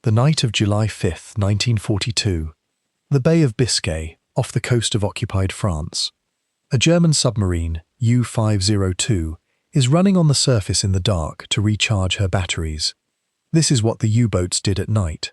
the night of July 5, 1942. The Bay of Biscay, off the coast of occupied France. A German submarine, U-502, is running on the surface in the dark to recharge her batteries. This is what the U-boats did at night.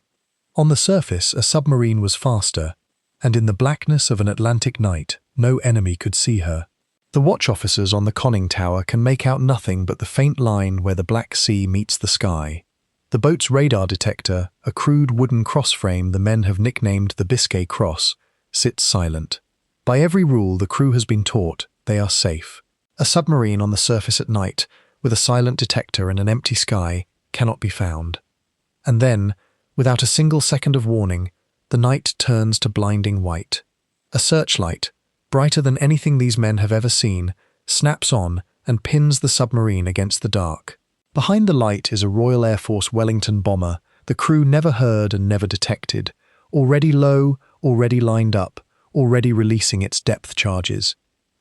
On the surface, a submarine was faster, and in the blackness of an Atlantic night, no enemy could see her. The watch officers on the conning tower can make out nothing but the faint line where the Black Sea meets the sky. The boat's radar detector, a crude wooden cross-frame the men have nicknamed the Biscay Cross, sits silent. By every rule the crew has been taught, they are safe. A submarine on the surface at night, with a silent detector and an empty sky, cannot be found. And then, without a single second of warning, the night turns to blinding white. A searchlight, brighter than anything these men have ever seen, snaps on and pins the submarine against the dark. Behind the light is a Royal Air Force Wellington bomber, the crew never heard and never detected, already low, already lined up, already releasing its depth charges.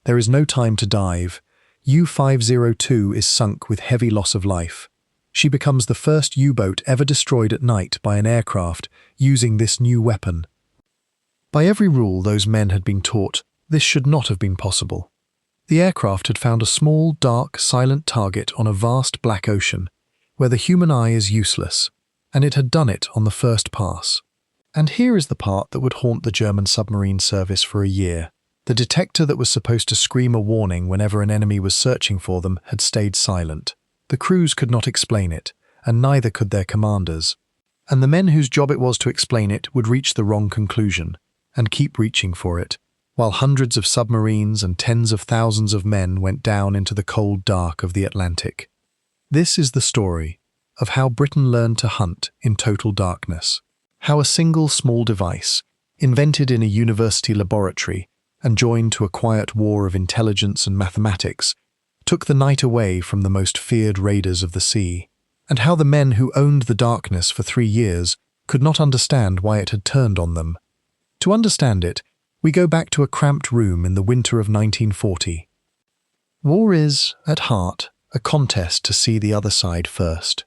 There is no time to dive. U-502 is sunk with heavy loss of life. She becomes the first U-boat ever destroyed at night by an aircraft using this new weapon. By every rule those men had been taught, this should not have been possible. The aircraft had found a small, dark, silent target on a vast black ocean, where the human eye is useless, and it had done it on the first pass. And here is the part that would haunt the German submarine service for a year. The detector that was supposed to scream a warning whenever an enemy was searching for them had stayed silent. The crews could not explain it, and neither could their commanders. And the men whose job it was to explain it would reach the wrong conclusion, and keep reaching for it, while hundreds of submarines and tens of thousands of men went down into the cold dark of the Atlantic. This is the story of how Britain learned to hunt in total darkness, how a single small device, invented in a university laboratory and joined to a quiet war of intelligence and mathematics, took the night away from the most feared raiders of the sea, and how the men who owned the darkness for 3 years could not understand why it had turned on them. To understand it, we go back to a cramped room in the winter of 1940. War is, at heart, a contest to see the other side first.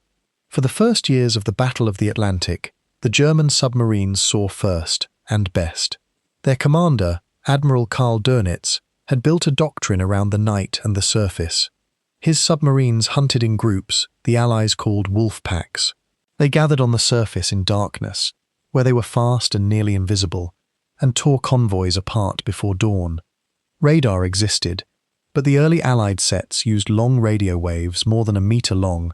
For the first years of the Battle of the Atlantic, the German submarines saw first and best. Their commander, Admiral Karl Dönitz, had built a doctrine around the night and the surface. His submarines hunted in groups, the Allies called wolf packs. They gathered on the surface in darkness, where they were fast and nearly invisible, and tore convoys apart before dawn. Radar existed, but the early Allied sets used long radio waves more than a meter long,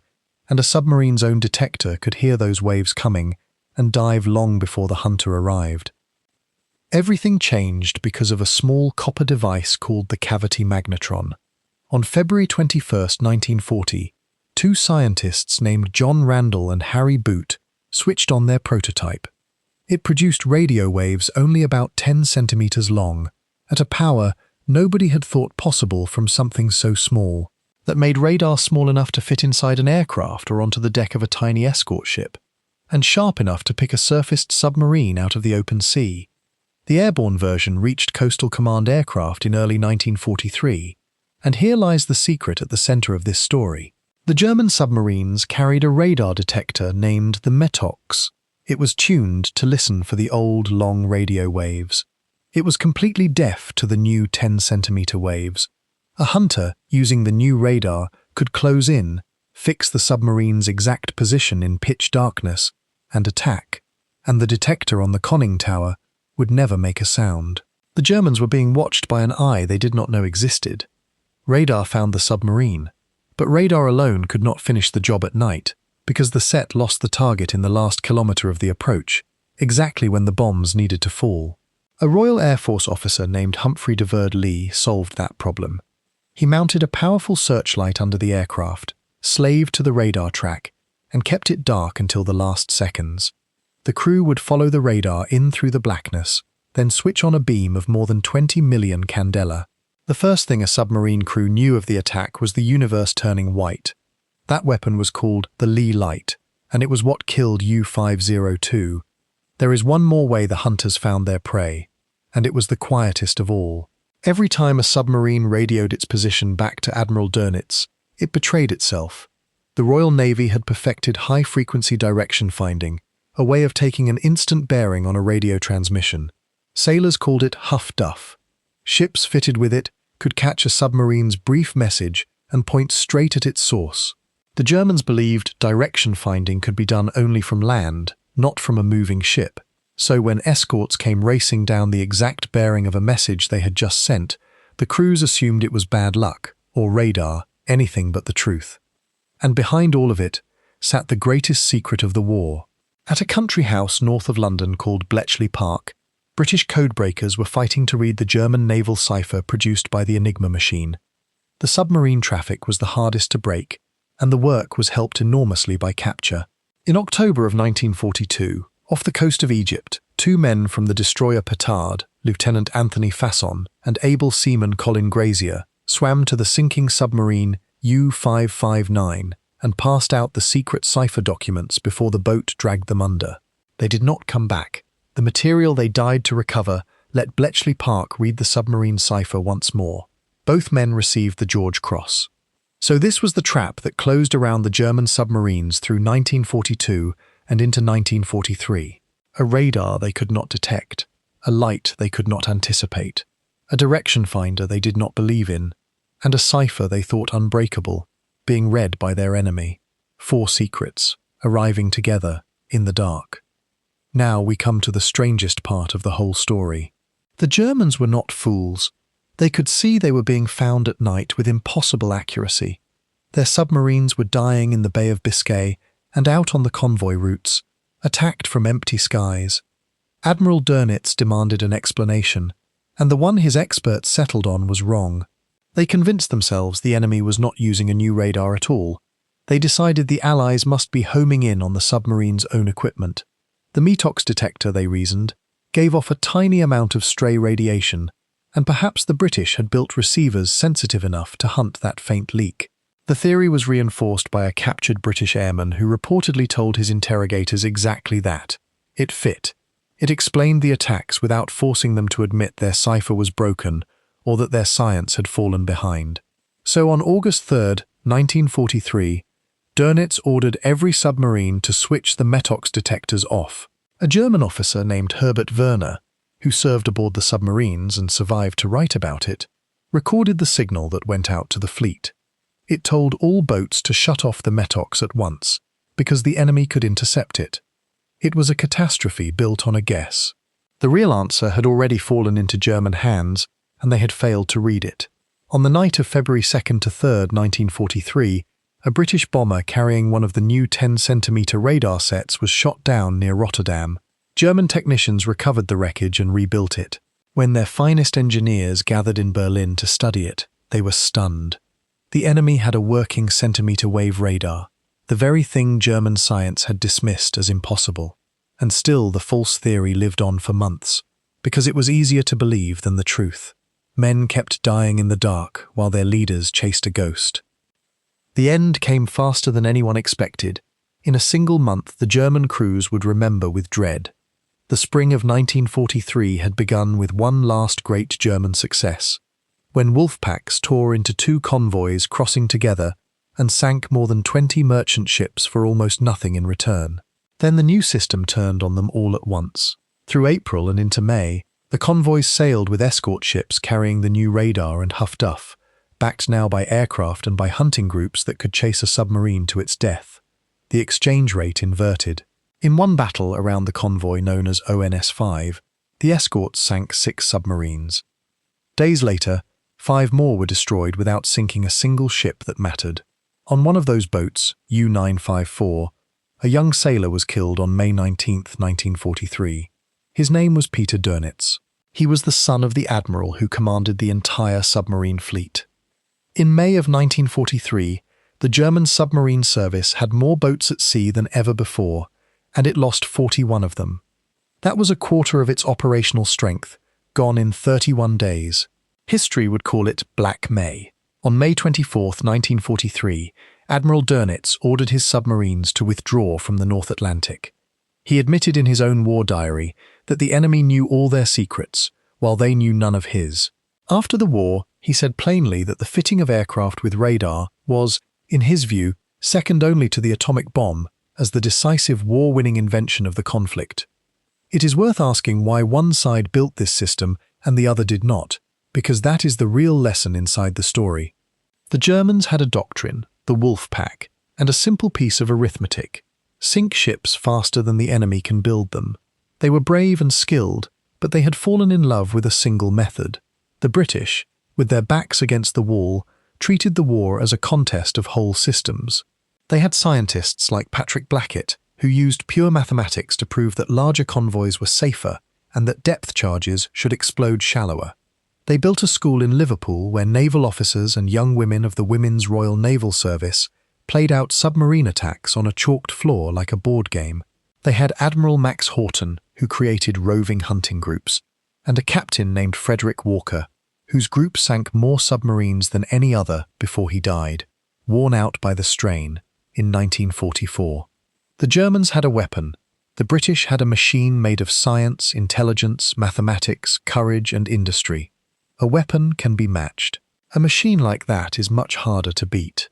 and a submarine's own detector could hear those waves coming and dive long before the hunter arrived. Everything changed because of a small copper device called the cavity magnetron. On February 21, 1940, 2 scientists named John Randall and Harry Boot switched on their prototype. It produced radio waves only about 10 centimeters long, at a power nobody had thought possible from something so small, that made radar small enough to fit inside an aircraft or onto the deck of a tiny escort ship, and sharp enough to pick a surfaced submarine out of the open sea. The airborne version reached Coastal Command aircraft in early 1943, and here lies the secret at the center of this story. The German submarines carried a radar detector named the Metox. It was tuned to listen for the old, long radio waves. It was completely deaf to the new 10-centimeter waves. A hunter, using the new radar, could close in, fix the submarine's exact position in pitch darkness, and attack, and the detector on the conning tower would never make a sound. The Germans were being watched by an eye they did not know existed. Radar found the submarine, but radar alone could not finish the job at night, because the set lost the target in the last kilometer of the approach, exactly when the bombs needed to fall. A Royal Air Force officer named Humphrey de Lee solved that problem. He mounted a powerful searchlight under the aircraft, slaved to the radar track, and kept it dark until the last seconds. The crew would follow the radar in through the blackness, then switch on a beam of more than 20 million candela. The first thing a submarine crew knew of the attack was the universe turning white. That weapon was called the Leigh Light, and it was what killed U-502. There is one more way the hunters found their prey, and it was the quietest of all. Every time a submarine radioed its position back to Admiral Dönitz, it betrayed itself. The Royal Navy had perfected high-frequency direction finding, a way of taking an instant bearing on a radio transmission. Sailors called it Huff Duff. Ships fitted with it could catch a submarine's brief message and point straight at its source. The Germans believed direction finding could be done only from land, not from a moving ship. So when escorts came racing down the exact bearing of a message they had just sent, the crews assumed it was bad luck, or radar, anything but the truth. And behind all of it sat the greatest secret of the war. At a country house north of London called Bletchley Park, British codebreakers were fighting to read the German naval cipher produced by the Enigma machine. The submarine traffic was the hardest to break, and the work was helped enormously by capture. In October of 1942, off the coast of Egypt, two men from the destroyer Petard, Lieutenant Anthony Fasson and able seaman Colin Grazier, swam to the sinking submarine U-559 and passed out the secret cipher documents before the boat dragged them under. They did not come back. The material they died to recover let Bletchley Park read the submarine cipher once more. Both men received the George Cross. So this was the trap that closed around the German submarines through 1942 and into 1943. A radar they could not detect, a light they could not anticipate, a direction finder they did not believe in, and a cipher they thought unbreakable, being read by their enemy. 4 secrets, arriving together in the dark. Now we come to the strangest part of the whole story. The Germans were not fools. They could see they were being found at night with impossible accuracy. Their submarines were dying in the Bay of Biscay and out on the convoy routes, attacked from empty skies. Admiral Dönitz demanded an explanation, and the one his experts settled on was wrong. They convinced themselves the enemy was not using a new radar at all. They decided the Allies must be homing in on the submarine's own equipment. The Metox detector, they reasoned, gave off a tiny amount of stray radiation, and perhaps the British had built receivers sensitive enough to hunt that faint leak. The theory was reinforced by a captured British airman who reportedly told his interrogators exactly that. It fit. It explained the attacks without forcing them to admit their cipher was broken or that their science had fallen behind. So on August 3rd, 1943, Dönitz ordered every submarine to switch the Metox detectors off. A German officer named Herbert Werner, who served aboard the submarines and survived to write about it, recorded the signal that went out to the fleet. It told all boats to shut off the Metox at once, because the enemy could intercept it. It was a catastrophe built on a guess. The real answer had already fallen into German hands, and they had failed to read it. On the night of February 2nd to 3rd, 1943, a British bomber carrying one of the new 10-centimeter radar sets was shot down near Rotterdam. German technicians recovered the wreckage and rebuilt it. When their finest engineers gathered in Berlin to study it, they were stunned. The enemy had a working centimeter wave radar, the very thing German science had dismissed as impossible. And still the false theory lived on for months, because it was easier to believe than the truth. Men kept dying in the dark while their leaders chased a ghost. The end came faster than anyone expected. In a single month, the German crews would remember with dread. The spring of 1943 had begun with one last great German success, when wolf packs tore into 2 convoys crossing together and sank more than 20 merchant ships for almost nothing in return. Then the new system turned on them all at once. Through April and into May, the convoys sailed with escort ships carrying the new radar and Huff Duff, backed now by aircraft and by hunting groups that could chase a submarine to its death. The exchange rate inverted. In one battle around the convoy known as ONS-5, the escorts sank 6 submarines. Days later, 5 more were destroyed without sinking a single ship that mattered. On one of those boats, U-954, a young sailor was killed on May 19, 1943. His name was Peter Dönitz. He was the son of the admiral who commanded the entire submarine fleet. In May of 1943, the German submarine service had more boats at sea than ever before, and it lost 41 of them. That was a quarter of its operational strength, gone in 31 days. History would call it Black May. On May 24, 1943, Admiral Dönitz ordered his submarines to withdraw from the North Atlantic. He admitted in his own war diary that the enemy knew all their secrets, while they knew none of his. After the war, he said plainly that the fitting of aircraft with radar was, in his view, second only to the atomic bomb, as the decisive war-winning invention of the conflict. It is worth asking why one side built this system and the other did not, because that is the real lesson inside the story. The Germans had a doctrine, the wolf pack, and a simple piece of arithmetic: sink ships faster than the enemy can build them. They were brave and skilled, but they had fallen in love with a single method. The British, with their backs against the wall, treated the war as a contest of whole systems. They had scientists like Patrick Blackett, who used pure mathematics to prove that larger convoys were safer and that depth charges should explode shallower. They built a school in Liverpool where naval officers and young women of the Women's Royal Naval Service played out submarine attacks on a chalked floor like a board game. They had Admiral Max Horton, who created roving hunting groups, and a captain named Frederick Walker, whose group sank more submarines than any other before he died, worn out by the strain, in 1944. The Germans had a weapon. The British had a machine made of science, intelligence, mathematics, courage, and industry. A weapon can be matched. A machine like that is much harder to beat.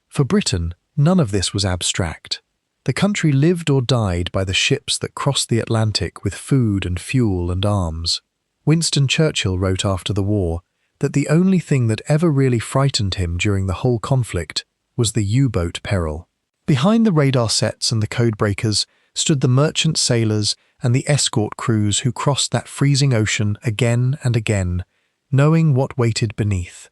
For Britain, none of this was abstract. The country lived or died by the ships that crossed the Atlantic with food and fuel and arms. Winston Churchill wrote after the war that the only thing that ever really frightened him during the whole conflict was the U-boat peril. Behind the radar sets and the codebreakers stood the merchant sailors and the escort crews who crossed that freezing ocean again and again, knowing what waited beneath.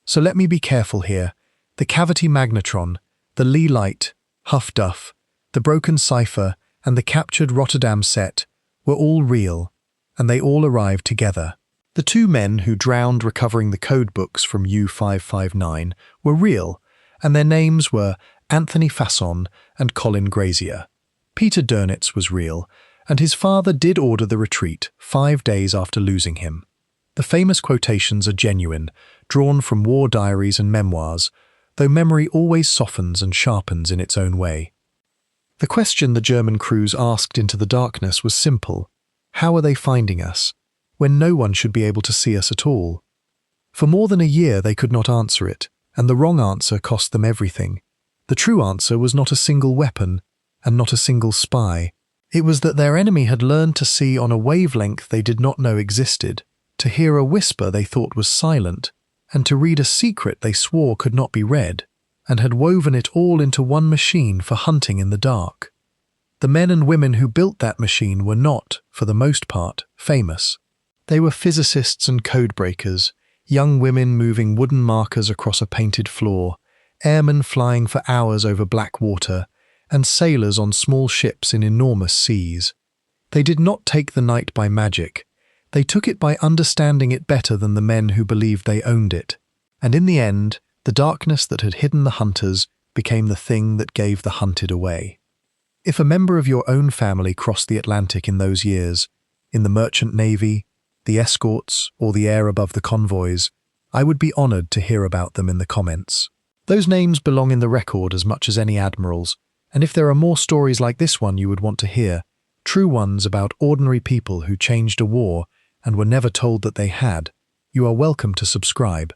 So let me be careful here. The cavity magnetron, the Leigh Light, Huff Duff, the broken cipher, and the captured Rotterdam set were all real, and they all arrived together. The two men who drowned recovering the code books from U-559 were real, and their names were Anthony Fasson and Colin Grazier. Peter Dönitz was real, and his father did order the retreat 5 days after losing him. The famous quotations are genuine, drawn from war diaries and memoirs, though memory always softens and sharpens in its own way. The question the German crews asked into the darkness was simple: how are they finding us, when no one should be able to see us at all? For more than a year they could not answer it, and the wrong answer cost them everything. The true answer was not a single weapon, and not a single spy. It was that their enemy had learned to see on a wavelength they did not know existed, to hear a whisper they thought was silent, and to read a secret they swore could not be read, and had woven it all into one machine for hunting in the dark. The men and women who built that machine were not, for the most part, famous. They were physicists and codebreakers, young women moving wooden markers across a painted floor, airmen flying for hours over black water, and sailors on small ships in enormous seas. They did not take the night by magic. They took it by understanding it better than the men who believed they owned it. And in the end, the darkness that had hidden the hunters became the thing that gave the hunted away. If a member of your own family crossed the Atlantic in those years, in the merchant navy, the escorts, or the air above the convoys, I would be honoured to hear about them in the comments. Those names belong in the record as much as any admirals, and if there are more stories like this one you would want to hear, true ones about ordinary people who changed a war and were never told that they had, you are welcome to subscribe.